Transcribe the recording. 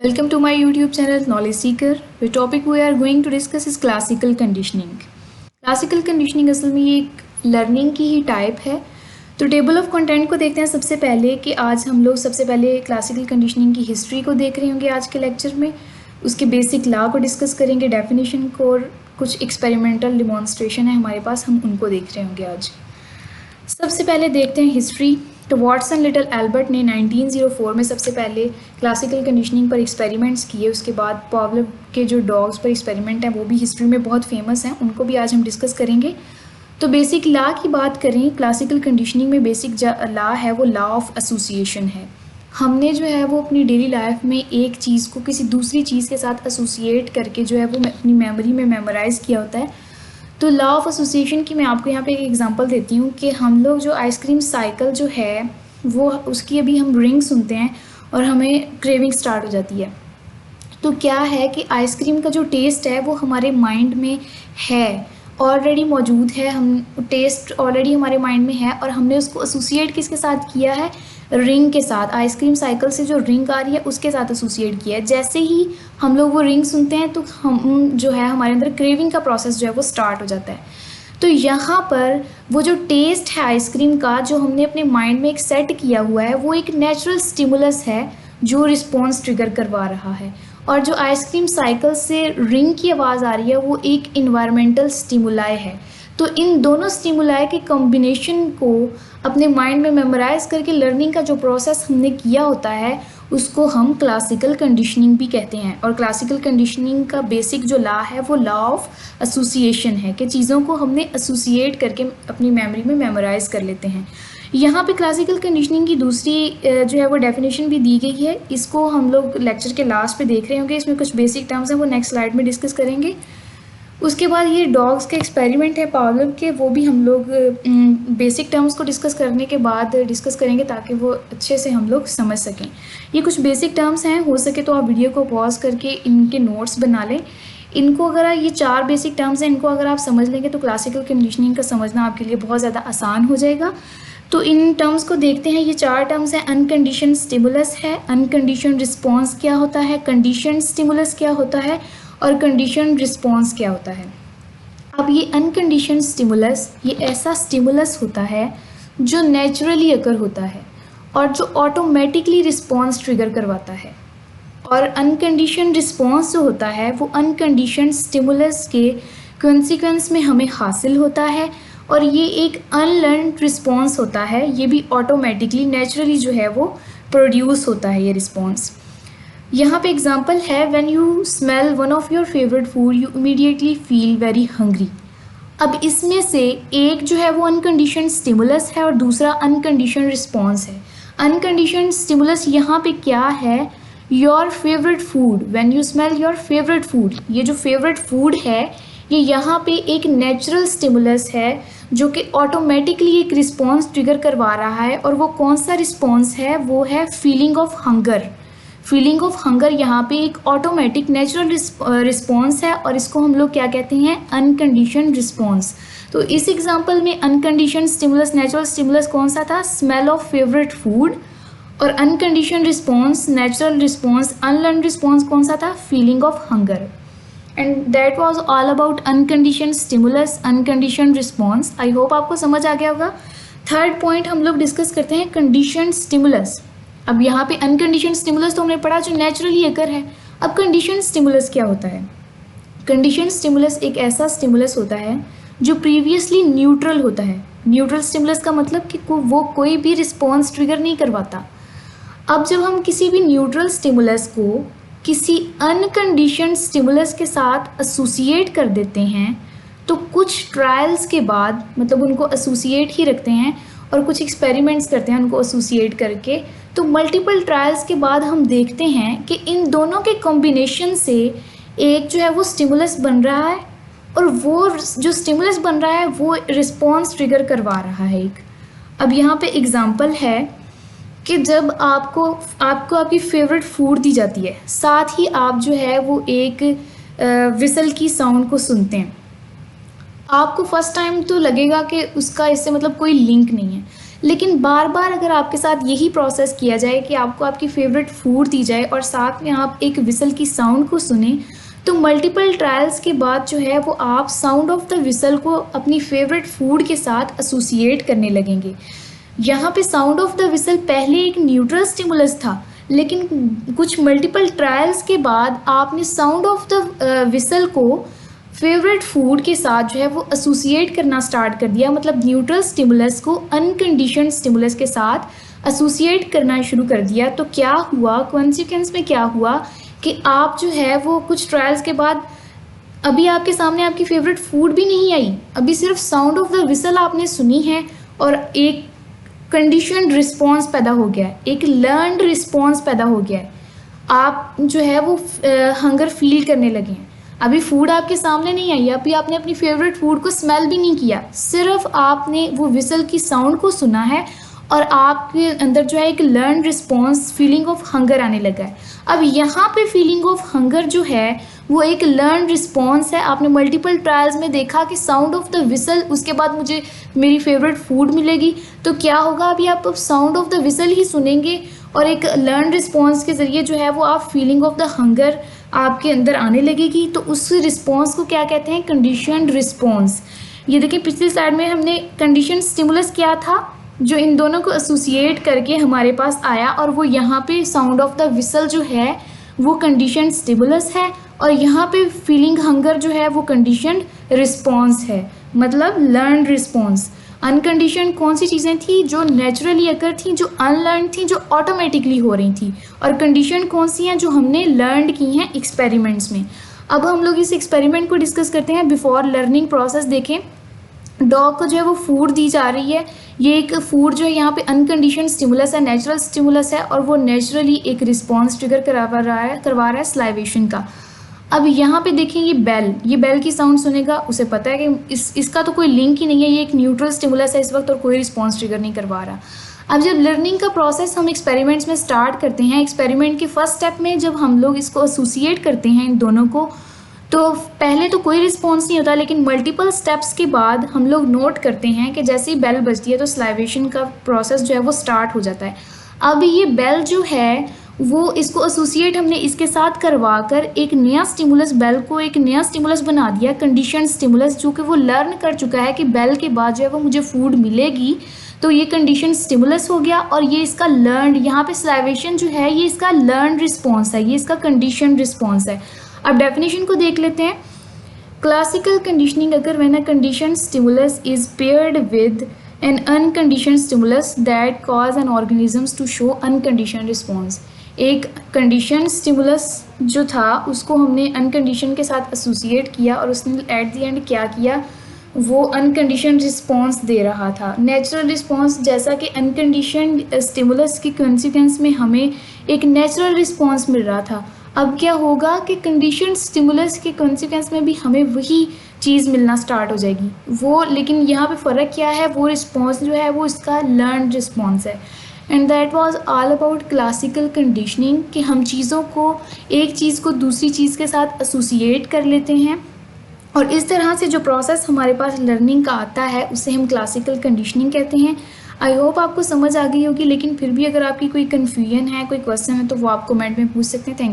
Welcome to my YouTube channel Knowledge Seeker. The topic we are going to discuss is classical conditioning. Classical conditioning असल में ये एक learning की ही type है। तो टेबल ऑफ कंटेंट को देखते हैं सबसे पहले कि आज हम लोग सबसे पहले क्लासिकल कंडीशनिंग की हिस्ट्री को देख रहे होंगे आज के लेक्चर में। उसके बेसिक लॉ को डिस्कस करेंगे, डेफिनेशन को, और कुछ एक्सपेरिमेंटल डिमॉन्स्ट्रेशन है हमारे पास, हम उनको देख रहे होंगे आज। सबसे पहले देखते हैं हिस्ट्री। तो वाटसन लिटिल एल्बर्ट ने 1904 में सबसे पहले क्लासिकल कंडीशनिंग पर एक्सपेरिमेंट्स किए। उसके बाद पावलोव के जो डॉग्स पर एक्सपेरिमेंट हैं वो भी हिस्ट्री में बहुत फेमस हैं, उनको भी आज हम डिस्कस करेंगे। तो बेसिक लॉ की बात करें, क्लासिकल कंडीशनिंग में बेसिक लॉ है वो लॉ ऑफ एसोसिएशन है। हमने जो है वो अपनी डेली लाइफ में एक चीज़ को किसी दूसरी चीज़ के साथ एसोसिएट करके जो है वो अपनी मेमोरी में मेमोराइज़ किया होता है। तो लॉ ऑफ एसोसिएशन की मैं आपको यहाँ पे एक एग्जांपल देती हूँ कि हम लोग जो आइसक्रीम साइकिल जो है वो उसकी अभी हम रिंग सुनते हैं और हमें क्रेविंग स्टार्ट हो जाती है। तो क्या है कि आइसक्रीम का जो टेस्ट है वो हमारे माइंड में है, ऑलरेडी मौजूद है, हम टेस्ट ऑलरेडी हमारे माइंड में है और हमने उसको एसोसिएट किसके साथ किया है, रिंग के साथ। आइसक्रीम साइकिल से जो रिंग आ रही है उसके साथ एसोसिएट किया है। जैसे ही हम लोग वो रिंग सुनते हैं तो हम जो है हमारे अंदर क्रेविंग का प्रोसेस जो है वो स्टार्ट हो जाता है। तो यहाँ पर वो जो टेस्ट है आइसक्रीम का जो हमने अपने माइंड में एक सेट किया हुआ है वो एक नेचुरल स्टिमुलस है जो रिस्पॉन्स ट्रिगर करवा रहा है, और जो आइसक्रीम साइकिल से रिंग की आवाज़ आ रही है वो एक इन्वायरमेंटल स्टिमुलाई है। तो इन दोनों स्टिमुलाई के कॉम्बिनेशन को अपने माइंड में मेमोराइज करके लर्निंग का जो प्रोसेस हमने किया होता है उसको हम क्लासिकल कंडीशनिंग भी कहते हैं। और क्लासिकल कंडीशनिंग का बेसिक जो लॉ है वो लॉ ऑफ एसोसिएशन है कि चीज़ों को हमने एसोसिएट करके अपनी मेमोरी में मेमोराइज कर लेते हैं। यहाँ पे क्लासिकल कंडीशनिंग की दूसरी जो है वो डेफिनेशन भी दी गई है, इसको हम लोग लेक्चर के लास्ट पे देख रहे होंगे। इसमें कुछ बेसिक टर्म्स हैं वो नेक्स्ट स्लाइड में डिस्कस करेंगे। उसके बाद ये डॉग्स के एक्सपेरिमेंट है पावलोव के, वो भी हम लोग बेसिक टर्म्स को डिस्कस करने के बाद डिस्कस करेंगे ताकि वो अच्छे से हम लोग समझ सकें। ये कुछ बेसिक टर्म्स हैं, हो सके तो आप वीडियो को पॉज करके इनके नोट्स बना लें। इनको अगर ये 4 बेसिक टर्म्स हैं, इनको अगर आप समझ लेंगे तो क्लासिकल कंडीशनिंग का समझना आपके लिए बहुत ज़्यादा आसान हो जाएगा। तो इन टर्म्स को देखते हैं। ये 4 टर्म्स हैं। अनकंडीशन स्टिमुलस है, अनकंडीशन रिस्पॉन्स क्या होता है, कंडीशन स्टिमुलस क्या होता है और कंडीशन रिस्पॉन्स क्या होता है। अब ये अनकंडीशन स्टिमुलस ये ऐसा स्टिमुलस होता है जो नेचुरली अकर होता है और जो ऑटोमेटिकली रिस्पॉन्स ट्रिगर करवाता है। और अनकंडीशन रिस्पॉन्स जो होता है वो अनकंडीशन स्टिमुलस के कॉन्सिक्वेंस में हमें हासिल होता है और ये एक अनलर्न्ड रिस्पॉन्स होता है। ये भी ऑटोमेटिकली नेचुरली जो है वो प्रोड्यूस होता है ये रिस्पॉन्स। यहाँ पे एग्जाम्पल है, when you smell one of your favourite food you immediately feel very hungry. अब इसमें से एक जो है वो अनकंडीशन स्टिमुलस है और दूसरा अनकंडीशन रिस्पॉन्स है। अनकंडीशन स्टिमुलस यहाँ पे क्या है, your favourite food, when you smell your favourite food, ये जो फेवरेट फूड है ये यहाँ पे एक नेचुरल स्टिमुलस है जो कि ऑटोमेटिकली एक रिस्पॉन्स ट्रिगर करवा रहा है। और वो कौन सा रिस्पॉन्स है, वो है feeling of hunger. Feeling of hunger यहाँ पे एक ऑटोमेटिक नेचुरल रिस्पॉन्स है और इसको हम लोग क्या कहते हैं, अनकंडीशन रिस्पॉन्स। तो इस एग्जांपल में अनकंडीशन स्टिमुलस, नेचुरल स्टिमुलस कौन सा था, स्मेल ऑफ फेवरेट फूड, और unconditioned response, natural response, unlearned response कौन सा था, feeling of hunger. And that was all about unconditioned stimulus, unconditioned response. I hope आपको समझ आ गया होगा। थर्ड पॉइंट हम लोग डिस्कस करते हैं कंडीशन स्टिमुलस। अब यहाँ पे अनकंडीशन स्टिमुलस तो हमने पढ़ा जो नेचुरली अकर है। अब कंडीशन स्टिमुलस क्या होता है, कंडीशन स्टिमुलस एक ऐसा स्टिमुलस होता है जो प्रीवियसली न्यूट्रल होता है। न्यूट्रल स्टिमुलस का मतलब कि वो कोई भी रिस्पॉन्स ट्रिगर नहीं करवाता। अब जब हम किसी भी न्यूट्रल स्टिमुलस को किसी अनकंडीशन स्टिमुलस के साथ एसोसिएट कर देते हैं तो कुछ ट्रायल्स के बाद, मतलब उनको एसोसिएट ही रखते हैं और कुछ एक्सपेरिमेंट्स करते हैं उनको एसोसिएट करके, तो मल्टीपल ट्रायल्स के बाद हम देखते हैं कि इन दोनों के कॉम्बिनेशन से एक जो है वो स्टिमुलस बन रहा है और वो जो स्टिमुलस बन रहा है वो रिस्पॉन्स ट्रिगर करवा रहा है एक। अब यहाँ पे एग्जांपल है कि जब आपको आपकी फेवरेट फूड दी जाती है, साथ ही आप जो है वो एक विसल की साउंड को सुनते हैं, आपको फर्स्ट टाइम तो लगेगा कि उसका इससे मतलब कोई लिंक नहीं है, लेकिन बार बार अगर आपके साथ यही प्रोसेस किया जाए कि आपको आपकी फेवरेट फूड दी जाए और साथ में आप एक विसल की साउंड को सुने, तो मल्टीपल ट्रायल्स के बाद जो है वो आप साउंड ऑफ द विसल को अपनी फेवरेट फूड के साथ एसोसिएट करने लगेंगे। यहाँ पे साउंड ऑफ द विसल पहले एक न्यूट्रल स्टिमुलस था, लेकिन कुछ मल्टीपल ट्रायल्स के बाद आपने साउंड ऑफ द विसल को फेवरेट फूड के साथ जो है वो एसोसिएट करना स्टार्ट कर दिया। मतलब न्यूट्रल स्टिमुलस को अनकंडीशनड स्टिमुलस के साथ एसोसिएट करना शुरू कर दिया। तो क्या हुआ, कॉन्सिक्वेंस में क्या हुआ कि आप जो है वो कुछ ट्रायल्स के बाद अभी आपके सामने आपकी फेवरेट फूड भी नहीं आई, अभी सिर्फ साउंड ऑफ द विसल आपने सुनी है और एक कंडीशनड रिस्पॉन्स पैदा हो गया है, एक लर्नड रिस्पॉन्स पैदा हो गया है। आप जो है वो हंगर फील करने लगे हैं। अभी फूड आपके सामने नहीं आई, अभी आपने अपनी फेवरेट फूड को स्मेल भी नहीं किया, सिर्फ आपने वो विसल की साउंड को सुना है और आपके अंदर जो है एक learn response feeling of hunger आने लगा है। अब यहाँ पे फीलिंग ऑफ हंगर जो है वो एक लर्न रिस्पॉन्स है। आपने मल्टीपल ट्रायल्स में देखा कि साउंड ऑफ द विसल, उसके बाद मुझे मेरी फेवरेट फूड मिलेगी, तो क्या होगा, अभी आप साउंड ऑफ द विसल ही सुनेंगे और एक लर्न रिस्पॉन्स के ज़रिए जो है वो आप फीलिंग ऑफ द हंगर आपके अंदर आने लगेगी। तो उस रिस्पॉन्स को क्या कहते हैं, कंडीशनड रिस्पॉन्स। ये देखिए पिछली स्लाइड में हमने कंडीशन स्टिमुलस क्या था जो इन दोनों को एसोसिएट करके हमारे पास आया, और वो यहाँ पे साउंड ऑफ द विसल जो है वो कंडीशन स्टिमुलस है और यहाँ पे फीलिंग हंगर जो है वो कंडीशन रिस्पॉन्स है, मतलब लर्न रिस्पॉन्स। अनकंडीशन कौन सी चीज़ें थी, जो नेचुरली अकर थी, जो अनलर्न थी, जो ऑटोमेटिकली हो रही थी, और कंडीशन कौन सी हैं, जो हमने लर्न की हैं एक्सपेरिमेंट्स में। अब हम लोग इस एक्सपेरिमेंट को डिस्कस करते हैं। बिफोर लर्निंग प्रोसेस देखें, डॉग को जो है वो फूड दी जा रही है। ये एक फूड जो है यहाँ पे अनकंडीशन स्टिमुलस है, नेचुरल स्टिमुलस है, और वो नेचुरली एक रिस्पॉन्स ट्रिगर करवा रहा है स्लाइवेशन का। अब यहाँ पे देखें ये बेल की साउंड सुनेगा, उसे पता है कि इसका तो कोई लिंक ही नहीं है, ये एक न्यूट्रल स्टिमुलस है इस वक्त और कोई रिस्पॉन्स ट्रिगर नहीं करवा रहा। अब जब लर्निंग का प्रोसेस हम एक्सपेरिमेंट्स में स्टार्ट करते हैं, एक्सपेरिमेंट के फर्स्ट स्टेप में जब हम लोग इसको एसोसिएट करते हैं इन दोनों को, तो पहले तो कोई रिस्पॉन्स नहीं होता, लेकिन मल्टीपल स्टेप्स के बाद हम लोग नोट करते हैं कि जैसे ही बेल बजती है तो स्लाइवेशन का प्रोसेस जो है वो स्टार्ट हो जाता है। अब ये बेल जो है वो इसको एसोसिएट हमने इसके साथ करवा कर एक नया स्टिमुलस, बेल को एक नया स्टिमुलस बना दिया, कंडीशन स्टिमुलस, जो कि वो लर्न कर चुका है कि बेल के बाद जो है वो मुझे फूड मिलेगी। तो ये कंडीशन स्टिमुलस हो गया और ये इसका लर्न, यहाँ पे स्लाइवेशन जो है ये इसका लर्न रिस्पॉन्स है, ये इसका कंडीशन रिस्पॉन्स है। अब डेफिनेशन को देख लेते हैं। क्लासिकल कंडीशनिंग अगर when a conditioned stimulus is paired with an unconditioned stimulus that cause an organisms to show unconditioned response. एक कंडीशन स्टिमुलस जो था उसको हमने अनकंडीशन के साथ एसोसिएट किया और उसने एट द एंड क्या किया, वो अनकंडीशन रिस्पॉन्स दे रहा था, नेचुरल रिस्पॉन्स। जैसा कि अनकंडीशन स्टिमुलस की कॉन्सिक्वेंस में हमें एक नेचुरल रिस्पॉन्स मिल रहा था, अब क्या होगा कि कंडीशन स्टिमुलस के कॉन्सिक्वेंस में भी हमें वही चीज़ मिलना स्टार्ट हो जाएगी वो। लेकिन यहाँ पे फ़र्क क्या है, वो रिस्पॉन्स जो है वो इसका लर्न रिस्पॉन्स है। And that was all about classical conditioning, कि हम चीज़ों को, एक चीज़ को दूसरी चीज़ के साथ एसोसिएट कर लेते हैं और इस तरह से जो प्रोसेस हमारे पास लर्निंग का आता है उसे हम क्लासिकल कंडीशनिंग कहते हैं। आई होप आपको समझ आ गई होगी, लेकिन फिर भी अगर आपकी कोई कन्फ्यूजन है, कोई क्वेश्चन है, तो वो आप कमेंट में पूछ सकते हैं। Thank you.